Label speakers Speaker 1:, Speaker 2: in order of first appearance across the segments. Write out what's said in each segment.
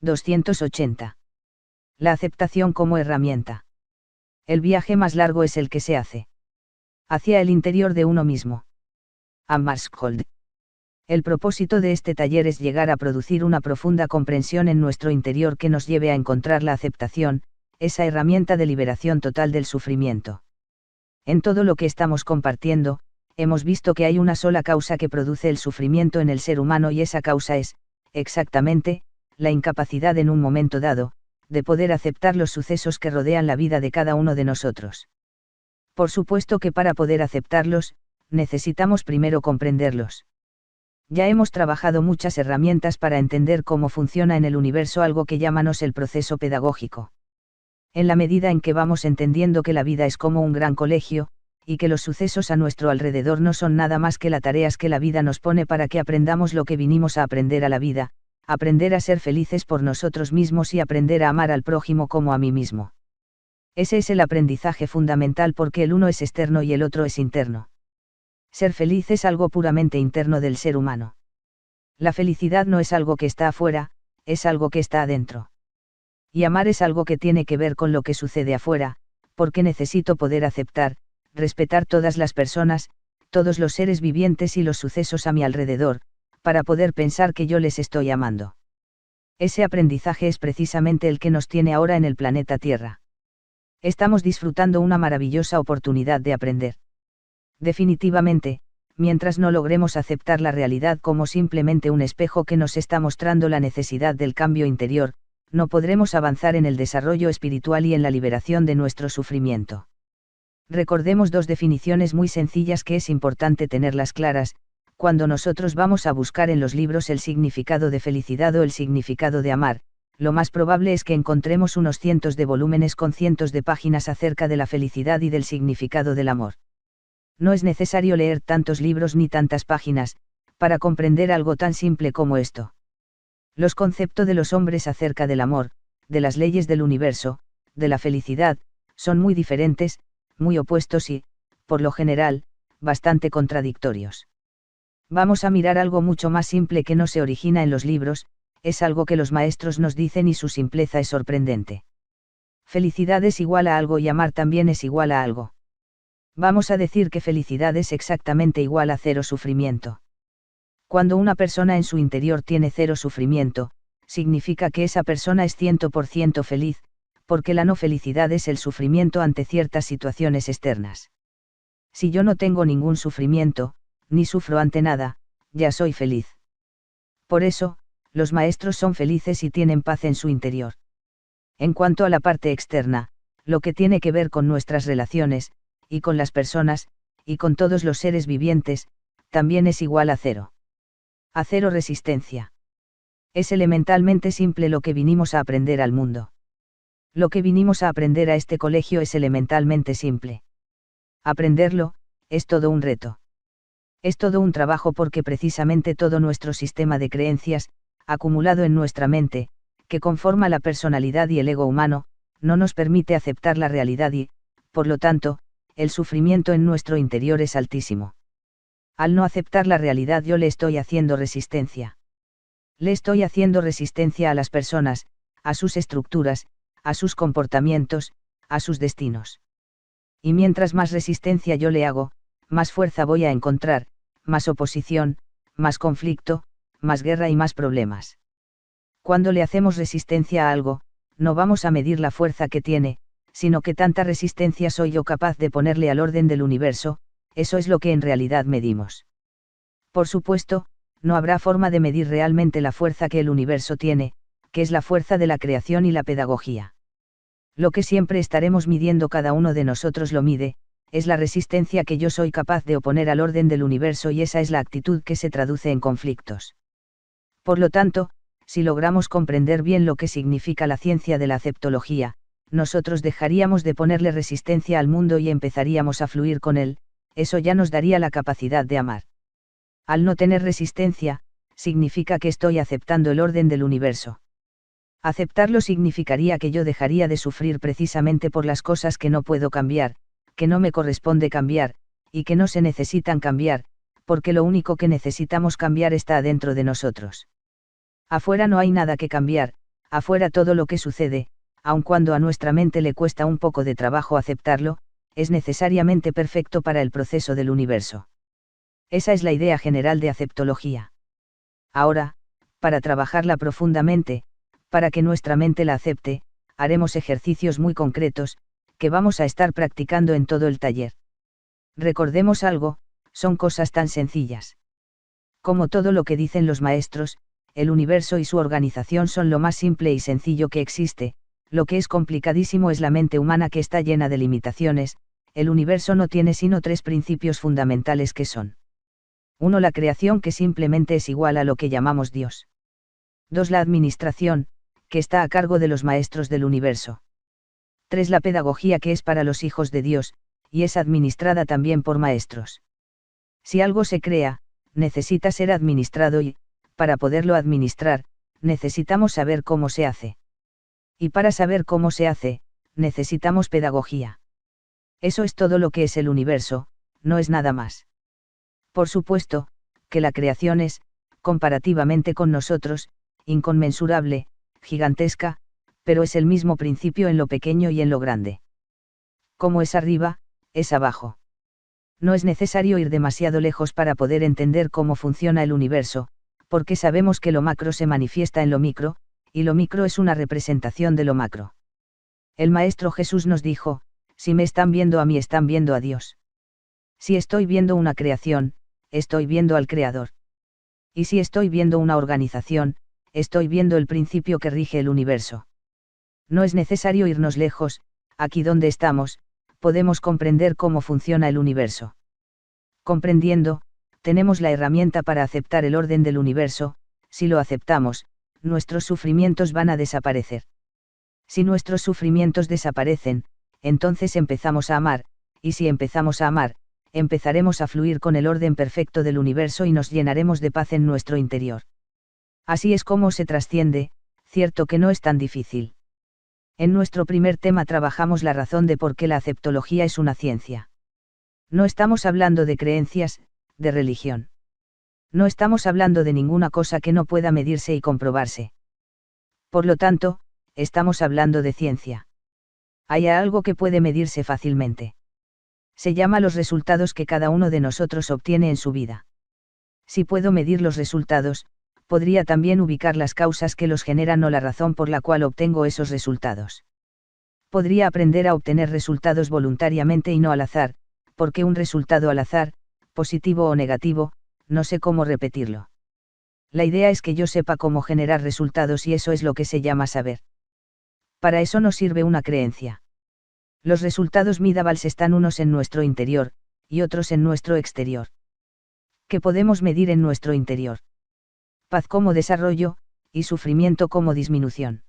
Speaker 1: 280. La aceptación como herramienta. El viaje más largo es el que se hace hacia el interior de uno mismo. Hammarskjöld. El propósito de este taller es llegar a producir una profunda comprensión en nuestro interior que nos lleve a encontrar la aceptación, esa herramienta de liberación total del sufrimiento. En todo lo que estamos compartiendo, hemos visto que hay una sola causa que produce el sufrimiento en el ser humano y esa causa es, exactamente, la incapacidad en un momento dado, de poder aceptar los sucesos que rodean la vida de cada uno de nosotros. Por supuesto que para poder aceptarlos, necesitamos primero comprenderlos. Ya hemos trabajado muchas herramientas para entender cómo funciona en el universo algo que llamamos el proceso pedagógico. En la medida en que vamos entendiendo que la vida es como un gran colegio, y que los sucesos a nuestro alrededor no son nada más que las tareas que la vida nos pone para que aprendamos lo que vinimos a aprender a la vida, aprender a ser felices por nosotros mismos y aprender a amar al prójimo como a mí mismo. Ese es el aprendizaje fundamental porque el uno es externo y el otro es interno. Ser feliz es algo puramente interno del ser humano. La felicidad no es algo que está afuera, es algo que está adentro. Y amar es algo que tiene que ver con lo que sucede afuera, porque necesito poder aceptar, respetar todas las personas, todos los seres vivientes y los sucesos a mi alrededor, para poder pensar que yo les estoy amando. Ese aprendizaje es precisamente el que nos tiene ahora en el planeta Tierra. Estamos disfrutando una maravillosa oportunidad de aprender. Definitivamente, mientras no logremos aceptar la realidad como simplemente un espejo que nos está mostrando la necesidad del cambio interior, no podremos avanzar en el desarrollo espiritual y en la liberación de nuestro sufrimiento. Recordemos dos definiciones muy sencillas que es importante tenerlas claras, cuando nosotros vamos a buscar en los libros el significado de felicidad o el significado de amar, lo más probable es que encontremos unos cientos de volúmenes con cientos de páginas acerca de la felicidad y del significado del amor. No es necesario leer tantos libros ni tantas páginas, para comprender algo tan simple como esto. Los conceptos de los hombres acerca del amor, de las leyes del universo, de la felicidad, son muy diferentes, muy opuestos y, por lo general, bastante contradictorios. Vamos a mirar algo mucho más simple que no se origina en los libros, es algo que los maestros nos dicen y su simpleza es sorprendente. Felicidad es igual a algo y amar también es igual a algo. Vamos a decir que felicidad es exactamente igual a cero sufrimiento. Cuando una persona en su interior tiene cero sufrimiento, significa que esa persona es 100% feliz, porque la no felicidad es el sufrimiento ante ciertas situaciones externas. Si yo no tengo ningún sufrimiento, ni sufro ante nada, ya soy feliz. Por eso, los maestros son felices y tienen paz en su interior. En cuanto a la parte externa, lo que tiene que ver con nuestras relaciones, y con las personas, y con todos los seres vivientes, también es igual a cero. A cero resistencia. Es elementalmente simple lo que vinimos a aprender al mundo. Lo que vinimos a aprender a este colegio es elementalmente simple. Aprenderlo, es todo un reto. Es todo un trabajo porque precisamente todo nuestro sistema de creencias, acumulado en nuestra mente, que conforma la personalidad y el ego humano, no nos permite aceptar la realidad y, por lo tanto, el sufrimiento en nuestro interior es altísimo. Al no aceptar la realidad yo le estoy haciendo resistencia. Le estoy haciendo resistencia a las personas, a sus estructuras, a sus comportamientos, a sus destinos. Y mientras más resistencia yo le hago, más fuerza voy a encontrar, más oposición, más conflicto, más guerra y más problemas. Cuando le hacemos resistencia a algo, no vamos a medir la fuerza que tiene, sino que tanta resistencia soy yo capaz de ponerle al orden del universo, eso es lo que en realidad medimos. Por supuesto, no habrá forma de medir realmente la fuerza que el universo tiene, que es la fuerza de la creación y la pedagogía. Lo que siempre estaremos midiendo cada uno de nosotros lo mide, es la resistencia que yo soy capaz de oponer al orden del universo y esa es la actitud que se traduce en conflictos. Por lo tanto, si logramos comprender bien lo que significa la ciencia de la aceptología, nosotros dejaríamos de ponerle resistencia al mundo y empezaríamos a fluir con él, eso ya nos daría la capacidad de amar. Al no tener resistencia, significa que estoy aceptando el orden del universo. Aceptarlo significaría que yo dejaría de sufrir precisamente por las cosas que no puedo cambiar, que no me corresponde cambiar, y que no se necesitan cambiar, porque lo único que necesitamos cambiar está adentro de nosotros. Afuera no hay nada que cambiar, afuera todo lo que sucede, aun cuando a nuestra mente le cuesta un poco de trabajo aceptarlo, es necesariamente perfecto para el proceso del universo. Esa es la idea general de aceptología. Ahora, para trabajarla profundamente, para que nuestra mente la acepte, haremos ejercicios muy concretos, que vamos a estar practicando en todo el taller. Recordemos algo, son cosas tan sencillas. Como todo lo que dicen los maestros, el universo y su organización son lo más simple y sencillo que existe, lo que es complicadísimo es la mente humana que está llena de limitaciones. El universo no tiene sino 3 principios fundamentales que son: 1. La creación, que simplemente es igual a lo que llamamos Dios. 2. La administración, que está a cargo de los maestros del universo. 3. La pedagogía, que es para los hijos de Dios, y es administrada también por maestros. Si algo se crea, necesita ser administrado y, para poderlo administrar, necesitamos saber cómo se hace. Y para saber cómo se hace, necesitamos pedagogía. Eso es todo lo que es el universo, no es nada más. Por supuesto, que la creación es, comparativamente con nosotros, inconmensurable, gigantesca, pero es el mismo principio en lo pequeño y en lo grande. Como es arriba, es abajo. No es necesario ir demasiado lejos para poder entender cómo funciona el universo, porque sabemos que lo macro se manifiesta en lo micro, y lo micro es una representación de lo macro. El Maestro Jesús nos dijo: si me están viendo a mí, están viendo a Dios. Si estoy viendo una creación, estoy viendo al Creador. Y si estoy viendo una organización, estoy viendo el principio que rige el universo. No es necesario irnos lejos, aquí donde estamos, podemos comprender cómo funciona el universo. Comprendiendo, tenemos la herramienta para aceptar el orden del universo. Si lo aceptamos, nuestros sufrimientos van a desaparecer. Si nuestros sufrimientos desaparecen, entonces empezamos a amar, y si empezamos a amar, empezaremos a fluir con el orden perfecto del universo y nos llenaremos de paz en nuestro interior. Así es como se trasciende, cierto que no es tan difícil. En nuestro primer tema trabajamos la razón de por qué la aceptología es una ciencia. No estamos hablando de creencias, de religión. No estamos hablando de ninguna cosa que no pueda medirse y comprobarse. Por lo tanto, estamos hablando de ciencia. Hay algo que puede medirse fácilmente. Se llama los resultados que cada uno de nosotros obtiene en su vida. Si puedo medir los resultados, podría también ubicar las causas que los generan o la razón por la cual obtengo esos resultados. Podría aprender a obtener resultados voluntariamente y no al azar, porque un resultado al azar, positivo o negativo, no sé cómo repetirlo. La idea es que yo sepa cómo generar resultados y eso es lo que se llama saber. Para eso nos sirve una creencia. Los resultados mídables están unos en nuestro interior, y otros en nuestro exterior. ¿Qué podemos medir en nuestro interior? Paz como desarrollo, y sufrimiento como disminución.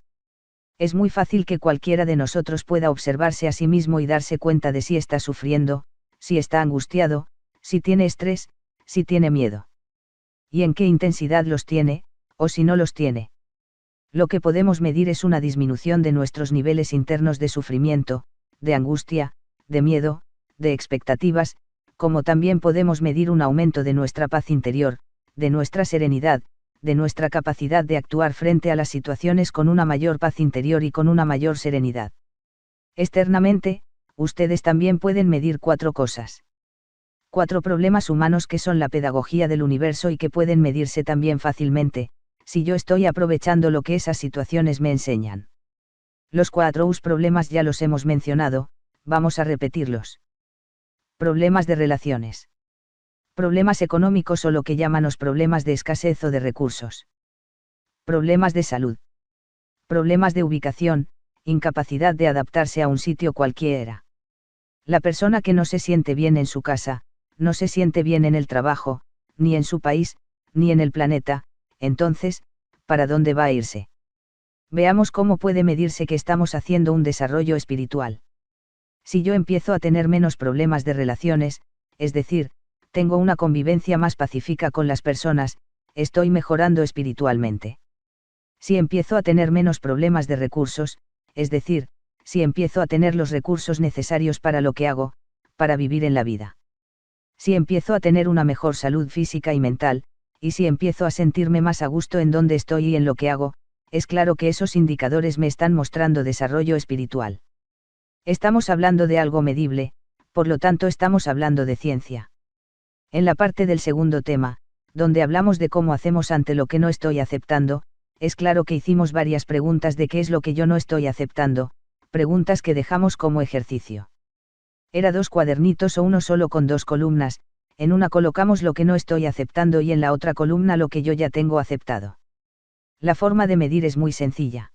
Speaker 1: Es muy fácil que cualquiera de nosotros pueda observarse a sí mismo y darse cuenta de si está sufriendo, si está angustiado, si tiene estrés, si tiene miedo. Y en qué intensidad los tiene, o si no los tiene. Lo que podemos medir es una disminución de nuestros niveles internos de sufrimiento, de angustia, de miedo, de expectativas, como también podemos medir un aumento de nuestra paz interior, de nuestra serenidad, de nuestra capacidad de actuar frente a las situaciones con una mayor paz interior y con una mayor serenidad. Externamente, ustedes también pueden medir 4 cosas. 4 problemas humanos que son la pedagogía del universo y que pueden medirse también fácilmente, si yo estoy aprovechando lo que esas situaciones me enseñan. Los 4 problemas ya los hemos mencionado, vamos a repetirlos. Problemas de relaciones. Problemas económicos o lo que llaman los problemas de escasez o de recursos. Problemas de salud. Problemas de ubicación, incapacidad de adaptarse a un sitio cualquiera. La persona que no se siente bien en su casa, no se siente bien en el trabajo, ni en su país, ni en el planeta, entonces, ¿para dónde va a irse? Veamos cómo puede medirse que estamos haciendo un desarrollo espiritual. Si yo empiezo a tener menos problemas de relaciones, es decir, tengo una convivencia más pacífica con las personas, estoy mejorando espiritualmente. Si empiezo a tener menos problemas de recursos, es decir, si empiezo a tener los recursos necesarios para lo que hago, para vivir en la vida. Si empiezo a tener una mejor salud física y mental, y si empiezo a sentirme más a gusto en donde estoy y en lo que hago, es claro que esos indicadores me están mostrando desarrollo espiritual. Estamos hablando de algo medible, por lo tanto estamos hablando de ciencia. En la parte del segundo tema, donde hablamos de cómo hacemos ante lo que no estoy aceptando, es claro que hicimos varias preguntas de qué es lo que yo no estoy aceptando, preguntas que dejamos como ejercicio. Era 2 cuadernitos o uno solo con 2 columnas, en una colocamos lo que no estoy aceptando y en la otra columna lo que yo ya tengo aceptado. La forma de medir es muy sencilla.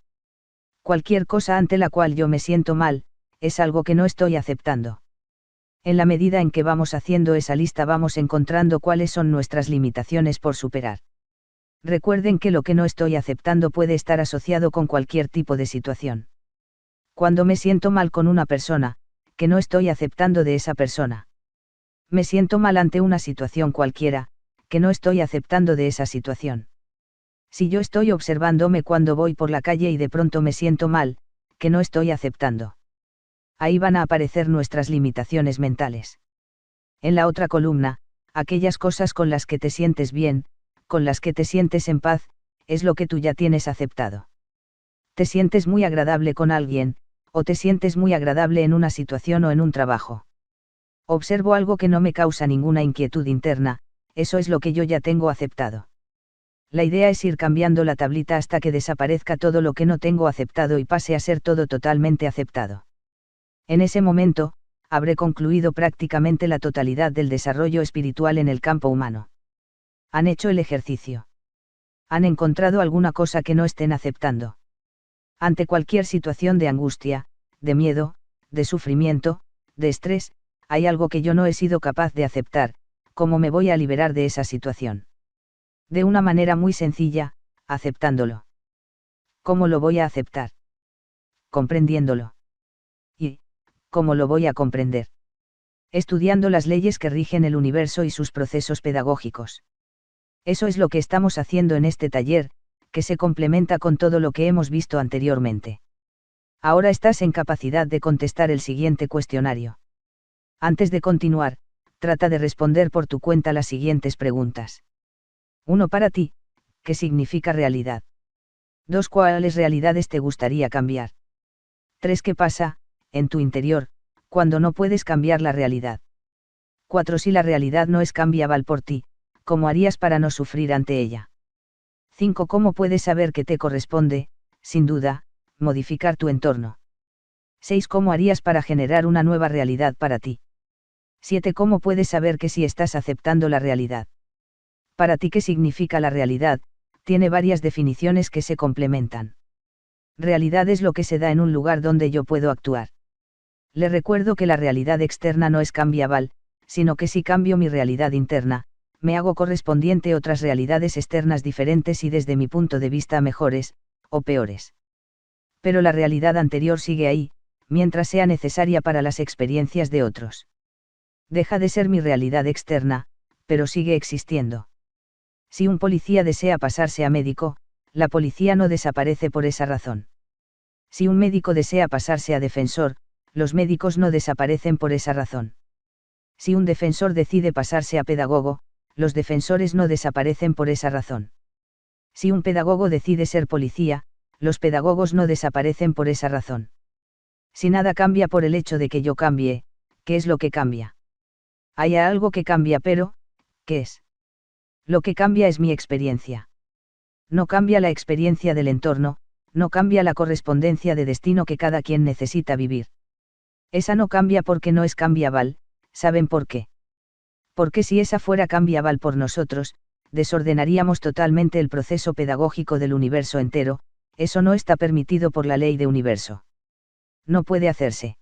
Speaker 1: Cualquier cosa ante la cual yo me siento mal, es algo que no estoy aceptando. En la medida en que vamos haciendo esa lista vamos encontrando cuáles son nuestras limitaciones por superar. Recuerden que lo que no estoy aceptando puede estar asociado con cualquier tipo de situación. Cuando me siento mal con una persona, que no estoy aceptando de esa persona. Me siento mal ante una situación cualquiera, que no estoy aceptando de esa situación. Si yo estoy observándome cuando voy por la calle y de pronto me siento mal, que no estoy aceptando. Ahí van a aparecer nuestras limitaciones mentales. En la otra columna, aquellas cosas con las que te sientes bien, con las que te sientes en paz, es lo que tú ya tienes aceptado. Te sientes muy agradable con alguien, o te sientes muy agradable en una situación o en un trabajo. Observo algo que no me causa ninguna inquietud interna, eso es lo que yo ya tengo aceptado. La idea es ir cambiando la tablita hasta que desaparezca todo lo que no tengo aceptado y pase a ser todo totalmente aceptado. En ese momento, habré concluido prácticamente la totalidad del desarrollo espiritual en el campo humano. ¿Han hecho el ejercicio? ¿Han encontrado alguna cosa que no estén aceptando? Ante cualquier situación de angustia, de miedo, de sufrimiento, de estrés, hay algo que yo no he sido capaz de aceptar, ¿cómo me voy a liberar de esa situación? De una manera muy sencilla, aceptándolo. ¿Cómo lo voy a aceptar? Comprendiéndolo. ¿Y cómo lo voy a comprender? Estudiando las leyes que rigen el universo y sus procesos pedagógicos. Eso es lo que estamos haciendo en este taller, que se complementa con todo lo que hemos visto anteriormente. Ahora estás en capacidad de contestar el siguiente cuestionario. Antes de continuar, trata de responder por tu cuenta las siguientes preguntas. 1. Para ti, ¿qué significa realidad? 2. ¿Cuáles realidades te gustaría cambiar? 3. ¿Qué pasa, en tu interior, cuando no puedes cambiar la realidad? 4. Si la realidad no es cambiable por ti, ¿cómo harías para no sufrir ante ella? 5. ¿Cómo puedes saber que te corresponde, sin duda, modificar tu entorno? 6. ¿Cómo harías para generar una nueva realidad para ti? 7. ¿Cómo puedes saber que si estás aceptando la realidad? Para ti, ¿qué significa la realidad? Tiene varias definiciones que se complementan. Realidad es lo que se da en un lugar donde yo puedo actuar. Le recuerdo que la realidad externa no es cambiable, sino que si cambio mi realidad interna, me hago correspondiente otras realidades externas diferentes y desde mi punto de vista mejores, o peores. Pero la realidad anterior sigue ahí, mientras sea necesaria para las experiencias de otros. Deja de ser mi realidad externa, pero sigue existiendo. Si un policía desea pasarse a médico, la policía no desaparece por esa razón. Si un médico desea pasarse a defensor, los médicos no desaparecen por esa razón. Si un defensor decide pasarse a pedagogo, los defensores no desaparecen por esa razón. Si un pedagogo decide ser policía, los pedagogos no desaparecen por esa razón. Si nada cambia por el hecho de que yo cambie, ¿qué es lo que cambia? Hay algo que cambia, pero, ¿qué es? Lo que cambia es mi experiencia. No cambia la experiencia del entorno, no cambia la correspondencia de destino que cada quien necesita vivir. Esa no cambia porque no es cambiable, ¿saben por qué? Porque si esa fuera cambiable por nosotros, desordenaríamos totalmente el proceso pedagógico del universo entero, eso no está permitido por la ley de universo. No puede hacerse.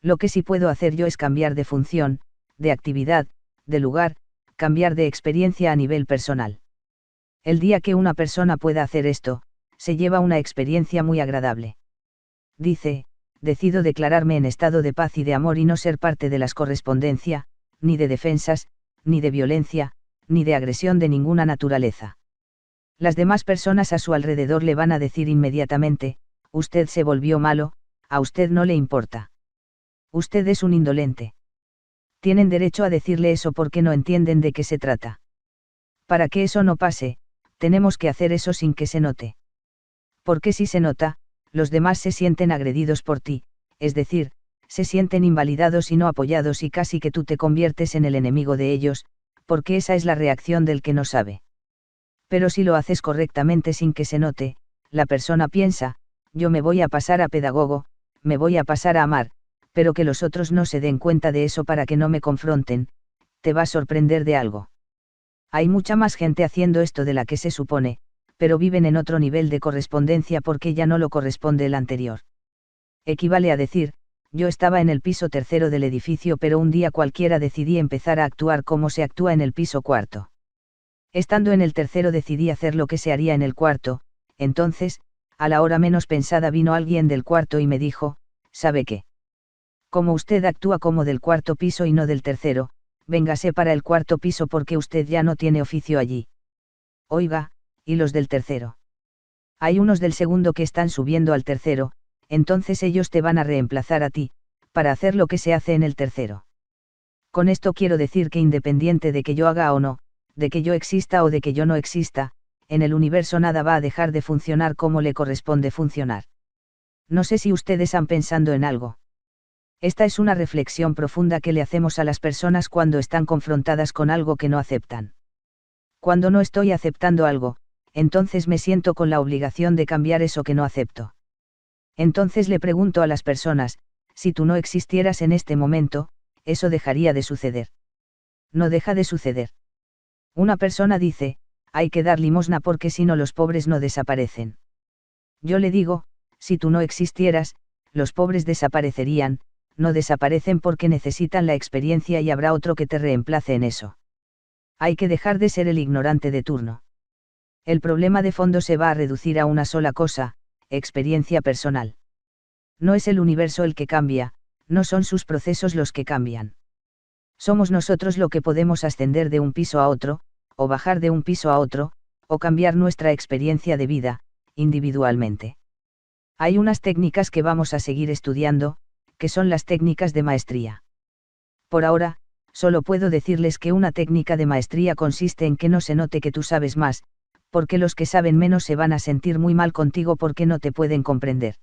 Speaker 1: Lo que sí puedo hacer yo es cambiar de función, de actividad, de lugar, cambiar de experiencia a nivel personal. El día que una persona pueda hacer esto, se lleva una experiencia muy agradable. Dice, decido declararme en estado de paz y de amor y no ser parte de las correspondencia, ni de defensas, ni de violencia, ni de agresión de ninguna naturaleza. Las demás personas a su alrededor le van a decir inmediatamente, usted se volvió malo, a usted no le importa. Usted es un indolente. Tienen derecho a decirle eso porque no entienden de qué se trata. Para que eso no pase, tenemos que hacer eso sin que se note. Porque si se nota, los demás se sienten agredidos por ti, es decir, se sienten invalidados y no apoyados y casi que tú te conviertes en el enemigo de ellos, porque esa es la reacción del que no sabe. Pero si lo haces correctamente sin que se note, la persona piensa, yo me voy a pasar a pedagogo, me voy a pasar a amar, pero que los otros no se den cuenta de eso para que no me confronten, te va a sorprender de algo. Hay mucha más gente haciendo esto de la que se supone, pero viven en otro nivel de correspondencia porque ya no lo corresponde el anterior. Equivale a decir, yo estaba en el piso tercero del edificio pero un día cualquiera decidí empezar a actuar como se actúa en el piso cuarto. Estando en el tercero decidí hacer lo que se haría en el cuarto, entonces, a la hora menos pensada vino alguien del cuarto y me dijo, ¿sabe qué? Como usted actúa como del cuarto piso y no del tercero, véngase para el cuarto piso porque usted ya no tiene oficio allí. Oiga, ¿y los del tercero? Hay unos del segundo que están subiendo al tercero, entonces ellos te van a reemplazar a ti, para hacer lo que se hace en el tercero. Con esto quiero decir que independiente de que yo haga o no, de que yo exista o de que yo no exista, en el universo nada va a dejar de funcionar como le corresponde funcionar. No sé si ustedes han pensado en algo. Esta es una reflexión profunda que le hacemos a las personas cuando están confrontadas con algo que no aceptan. Cuando no estoy aceptando algo, entonces me siento con la obligación de cambiar eso que no acepto. Entonces le pregunto a las personas, si tú no existieras en este momento, eso dejaría de suceder. No deja de suceder. Una persona dice, hay que dar limosna porque si no los pobres no desaparecen. Yo le digo, si tú no existieras, los pobres desaparecerían, no desaparecen porque necesitan la experiencia y habrá otro que te reemplace en eso. Hay que dejar de ser el ignorante de turno. El problema de fondo se va a reducir a una sola cosa, experiencia personal. No es el universo el que cambia, no son sus procesos los que cambian. Somos nosotros lo que podemos ascender de un piso a otro, o bajar de un piso a otro, o cambiar nuestra experiencia de vida, individualmente. Hay unas técnicas que vamos a seguir estudiando, que son las técnicas de maestría. Por ahora, solo puedo decirles que una técnica de maestría consiste en que no se note que tú sabes más, porque los que saben menos se van a sentir muy mal contigo porque no te pueden comprender.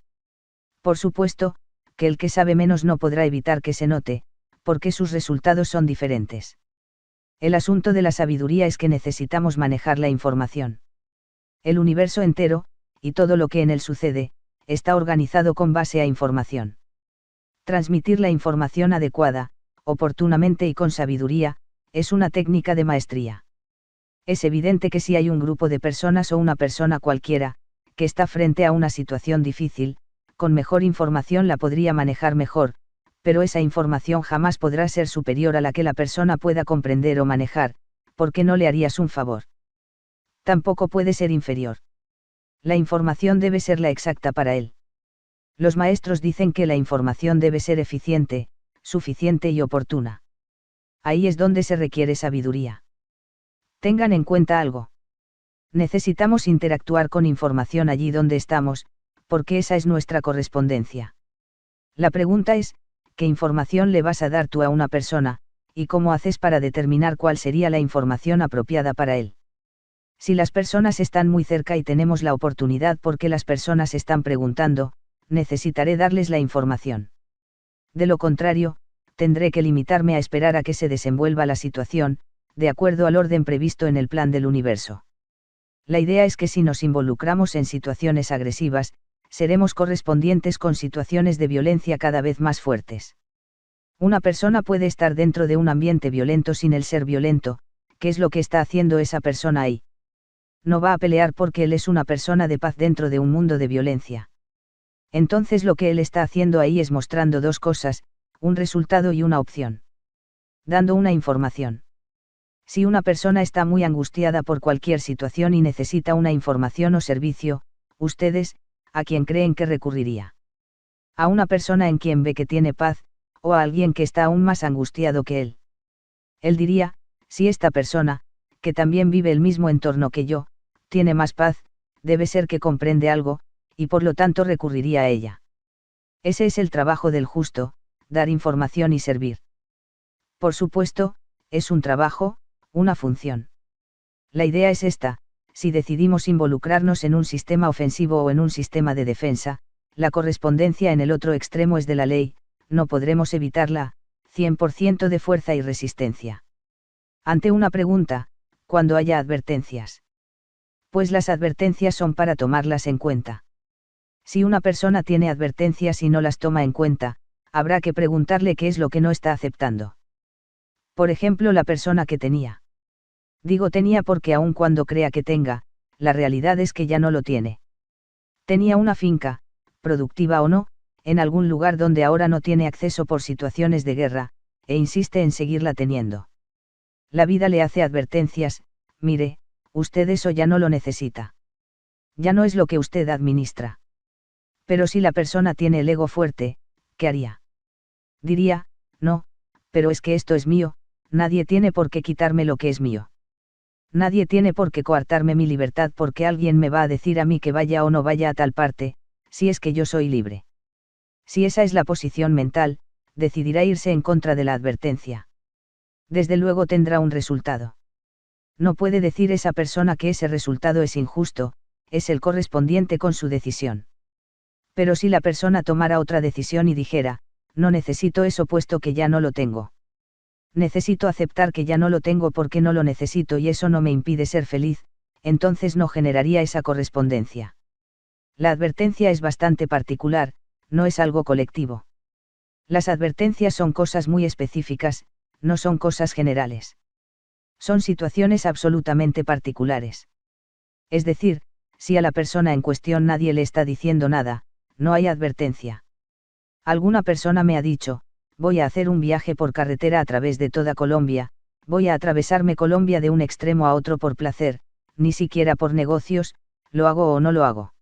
Speaker 1: Por supuesto, que el que sabe menos no podrá evitar que se note, porque sus resultados son diferentes. El asunto de la sabiduría es que necesitamos manejar la información. El universo entero, y todo lo que en él sucede, está organizado con base a información. Transmitir la información adecuada, oportunamente y con sabiduría, es una técnica de maestría. Es evidente que si hay un grupo de personas o una persona cualquiera, que está frente a una situación difícil, con mejor información la podría manejar mejor, pero esa información jamás podrá ser superior a la que la persona pueda comprender o manejar, porque no le harías un favor. Tampoco puede ser inferior. La información debe ser la exacta para él. Los maestros dicen que la información debe ser eficiente, suficiente y oportuna. Ahí es donde se requiere sabiduría. Tengan en cuenta algo. Necesitamos interactuar con información allí donde estamos, porque esa es nuestra correspondencia. La pregunta es, ¿qué información le vas a dar tú a una persona, y cómo haces para determinar cuál sería la información apropiada para él? Si las personas están muy cerca y tenemos la oportunidad porque las personas están preguntando, necesitaré darles la información. De lo contrario, tendré que limitarme a esperar a que se desenvuelva la situación, de acuerdo al orden previsto en el plan del universo. La idea es que si nos involucramos en situaciones agresivas, seremos correspondientes con situaciones de violencia cada vez más fuertes. Una persona puede estar dentro de un ambiente violento sin el ser violento, ¿qué es lo que está haciendo esa persona ahí? No va a pelear porque él es una persona de paz dentro de un mundo de violencia. Entonces lo que él está haciendo ahí es mostrando dos cosas, un resultado y una opción. Dando una información. Si una persona está muy angustiada por cualquier situación y necesita una información o servicio, ustedes, ¿a quién creen que recurriría? ¿A una persona en quien ve que tiene paz, o a alguien que está aún más angustiado que él? Él diría, si esta persona, que también vive el mismo entorno que yo, tiene más paz, debe ser que comprende algo, y por lo tanto recurriría a ella. Ese es el trabajo del justo, dar información y servir. Por supuesto, es un trabajo, una función. La idea es esta, si decidimos involucrarnos en un sistema ofensivo o en un sistema de defensa, la correspondencia en el otro extremo es de la ley, no podremos evitarla, 100% de fuerza y resistencia. Ante una pregunta, cuando haya advertencias. Pues las advertencias son para tomarlas en cuenta. Si una persona tiene advertencias y no las toma en cuenta, habrá que preguntarle qué es lo que no está aceptando. Por ejemplo, la persona que tenía. Digo tenía porque aun cuando crea que tenga, la realidad es que ya no lo tiene. Tenía una finca, productiva o no, en algún lugar donde ahora no tiene acceso por situaciones de guerra, e insiste en seguirla teniendo. La vida le hace advertencias, mire, usted eso ya no lo necesita. Ya no es lo que usted administra. Pero si la persona tiene el ego fuerte, ¿qué haría? Diría, no, pero es que esto es mío, nadie tiene por qué quitarme lo que es mío. Nadie tiene por qué coartarme mi libertad porque alguien me va a decir a mí que vaya o no vaya a tal parte, si es que yo soy libre. Si esa es la posición mental, decidirá irse en contra de la advertencia. Desde luego tendrá un resultado. No puede decir esa persona que ese resultado es injusto, es el correspondiente con su decisión. Pero si la persona tomara otra decisión y dijera, no necesito eso puesto que ya no lo tengo. Necesito aceptar que ya no lo tengo porque no lo necesito y eso no me impide ser feliz, entonces no generaría esa correspondencia. La advertencia es bastante particular, no es algo colectivo. Las advertencias son cosas muy específicas, no son cosas generales. Son situaciones absolutamente particulares. Es decir, si a la persona en cuestión nadie le está diciendo nada, no hay advertencia. Alguna persona me ha dicho, voy a hacer un viaje por carretera a través de toda Colombia, voy a atravesarme Colombia de un extremo a otro por placer, ni siquiera por negocios, ¿lo hago o no lo hago?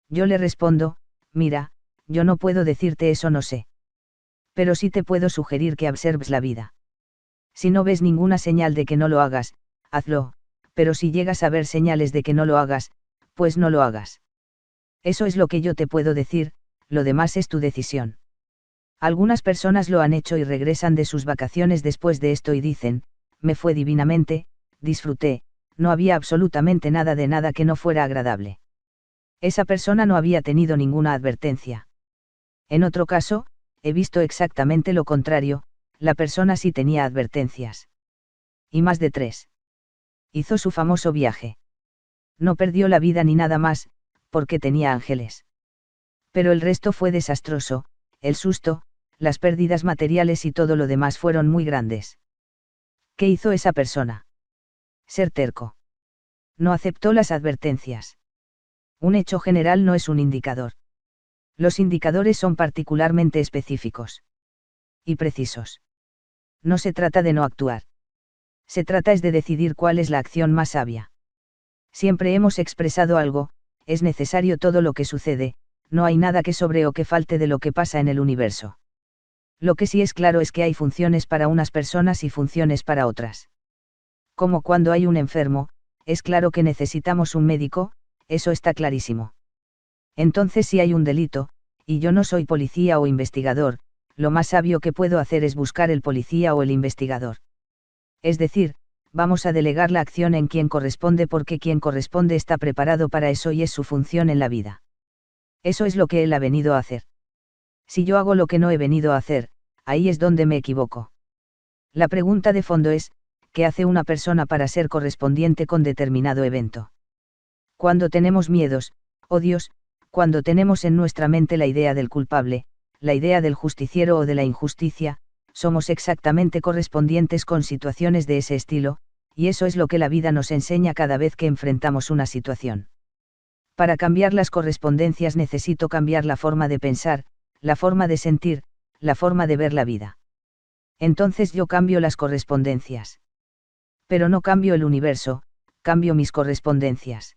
Speaker 1: Yo le respondo, mira, yo no puedo decirte eso, no sé. Pero sí te puedo sugerir que observes la vida. Si no ves ninguna señal de que no lo hagas, hazlo, pero si llegas a ver señales de que no lo hagas, pues no lo hagas. Eso es lo que yo te puedo decir, lo demás es tu decisión. Algunas personas lo han hecho y regresan de sus vacaciones después de esto y dicen, me fue divinamente, disfruté, no había absolutamente nada de nada que no fuera agradable. Esa persona no había tenido ninguna advertencia. En otro caso, he visto exactamente lo contrario, la persona sí tenía advertencias. Y más de 3. Hizo su famoso viaje. No perdió la vida ni nada más, porque tenía ángeles. Pero el resto fue desastroso, el susto, las pérdidas materiales y todo lo demás fueron muy grandes. ¿Qué hizo esa persona? Ser terco. No aceptó las advertencias. Un hecho general no es un indicador. Los indicadores son particularmente específicos. Y precisos. No se trata de no actuar. Se trata es de decidir cuál es la acción más sabia. Siempre hemos expresado algo, es necesario todo lo que sucede, no hay nada que sobre o que falte de lo que pasa en el universo. Lo que sí es claro es que hay funciones para unas personas y funciones para otras. Como cuando hay un enfermo, es claro que necesitamos un médico, eso está clarísimo. Entonces si hay un delito, y yo no soy policía o investigador, lo más sabio que puedo hacer es buscar el policía o el investigador. Es decir, vamos a delegar la acción en quien corresponde porque quien corresponde está preparado para eso y es su función en la vida. Eso es lo que él ha venido a hacer. Si yo hago lo que no he venido a hacer, ahí es donde me equivoco. La pregunta de fondo es, ¿qué hace una persona para ser correspondiente con determinado evento? Cuando tenemos miedos, odios, cuando tenemos en nuestra mente la idea del culpable, la idea del justiciero o de la injusticia, somos exactamente correspondientes con situaciones de ese estilo, y eso es lo que la vida nos enseña cada vez que enfrentamos una situación. Para cambiar las correspondencias necesito cambiar la forma de pensar, la forma de sentir, la forma de ver la vida. Entonces yo cambio las correspondencias. Pero no cambio el universo, cambio mis correspondencias.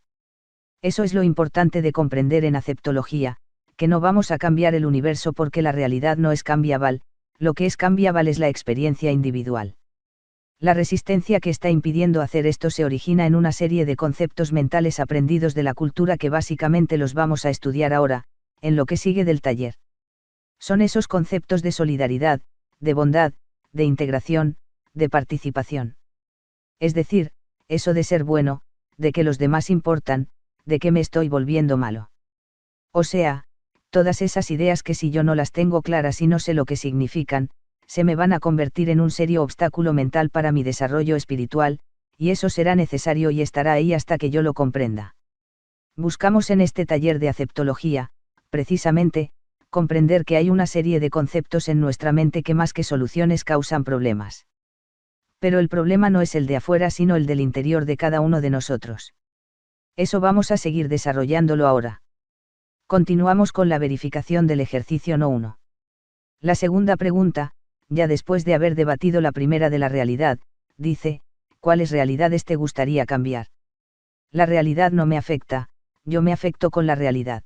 Speaker 1: Eso es lo importante de comprender en aceptología, que no vamos a cambiar el universo porque la realidad no es cambiable, lo que es cambiable es la experiencia individual. La resistencia que está impidiendo hacer esto se origina en una serie de conceptos mentales aprendidos de la cultura que básicamente los vamos a estudiar ahora, en lo que sigue del taller. Son esos conceptos de solidaridad, de bondad, de integración, de participación. Es decir, eso de ser bueno, de que los demás importan, de que me estoy volviendo malo. O sea, todas esas ideas que si yo no las tengo claras y no sé lo que significan, se me van a convertir en un serio obstáculo mental para mi desarrollo espiritual, y eso será necesario y estará ahí hasta que yo lo comprenda. Buscamos en este taller de aceptología, precisamente, comprender que hay una serie de conceptos en nuestra mente que más que soluciones causan problemas. Pero el problema no es el de afuera sino el del interior de cada uno de nosotros. Eso vamos a seguir desarrollándolo ahora. Continuamos con la verificación del ejercicio no 1. La segunda pregunta, ya después de haber debatido la primera de la realidad, dice, ¿cuáles realidades te gustaría cambiar? La realidad no me afecta, yo me afecto con la realidad.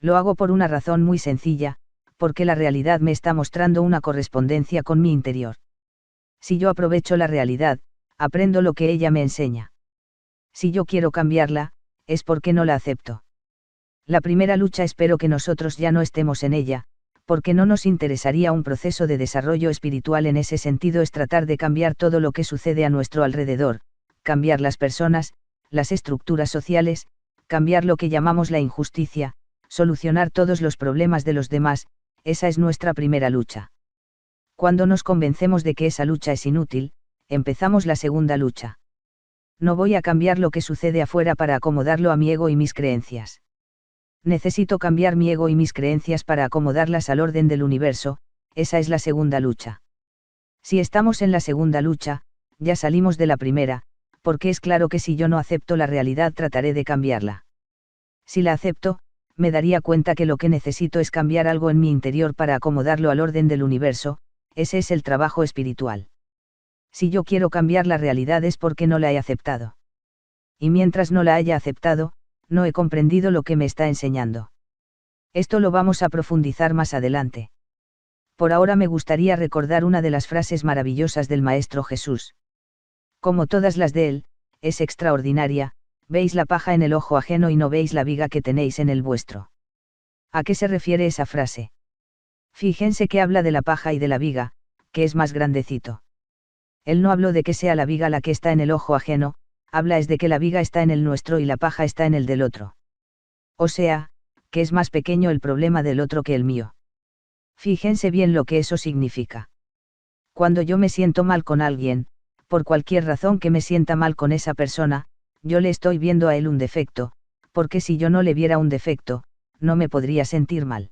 Speaker 1: Lo hago por una razón muy sencilla, porque la realidad me está mostrando una correspondencia con mi interior. Si yo aprovecho la realidad, aprendo lo que ella me enseña. Si yo quiero cambiarla, es porque no la acepto. La primera lucha espero que nosotros ya no estemos en ella, porque no nos interesaría un proceso de desarrollo espiritual en ese sentido es tratar de cambiar todo lo que sucede a nuestro alrededor, cambiar las personas, las estructuras sociales, cambiar lo que llamamos la injusticia, solucionar todos los problemas de los demás, esa es nuestra primera lucha. Cuando nos convencemos de que esa lucha es inútil, empezamos la segunda lucha. No voy a cambiar lo que sucede afuera para acomodarlo a mi ego y mis creencias. Necesito cambiar mi ego y mis creencias para acomodarlas al orden del universo, esa es la segunda lucha. Si estamos en la segunda lucha, ya salimos de la primera, porque es claro que si yo no acepto la realidad trataré de cambiarla. Si la acepto, me daría cuenta que lo que necesito es cambiar algo en mi interior para acomodarlo al orden del universo, ese es el trabajo espiritual. Si yo quiero cambiar la realidad es porque no la he aceptado. Y mientras no la haya aceptado, no he comprendido lo que me está enseñando. Esto lo vamos a profundizar más adelante. Por ahora me gustaría recordar una de las frases maravillosas del Maestro Jesús. Como todas las de él, es extraordinaria, veis la paja en el ojo ajeno y no veis la viga que tenéis en el vuestro. ¿A qué se refiere esa frase? Fíjense que habla de la paja y de la viga, que es más grandecito. Él no habló de que sea la viga la que está en el ojo ajeno, habla es de que la viga está en el nuestro y la paja está en el del otro. O sea, que es más pequeño el problema del otro que el mío. Fíjense bien lo que eso significa. Cuando yo me siento mal con alguien, por cualquier razón que me sienta mal con esa persona, yo le estoy viendo a él un defecto, porque si yo no le viera un defecto, no me podría sentir mal.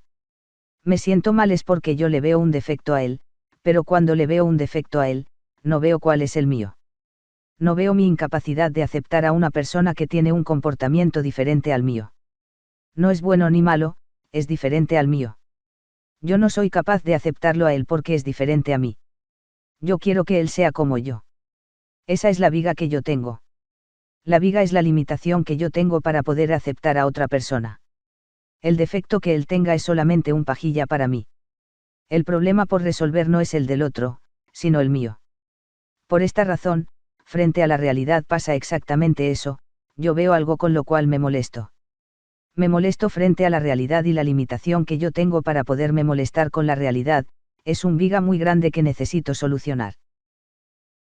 Speaker 1: Me siento mal es porque yo le veo un defecto a él, pero cuando le veo un defecto a él, no veo cuál es el mío. No veo mi incapacidad de aceptar a una persona que tiene un comportamiento diferente al mío. No es bueno ni malo, es diferente al mío. Yo no soy capaz de aceptarlo a él porque es diferente a mí. Yo quiero que él sea como yo. Esa es la viga que yo tengo. La viga es la limitación que yo tengo para poder aceptar a otra persona. El defecto que él tenga es solamente un pajilla para mí. El problema por resolver no es el del otro, sino el mío. Por esta razón, frente a la realidad pasa exactamente eso, yo veo algo con lo cual me molesto. Me molesto frente a la realidad y la limitación que yo tengo para poderme molestar con la realidad, es un viga muy grande que necesito solucionar.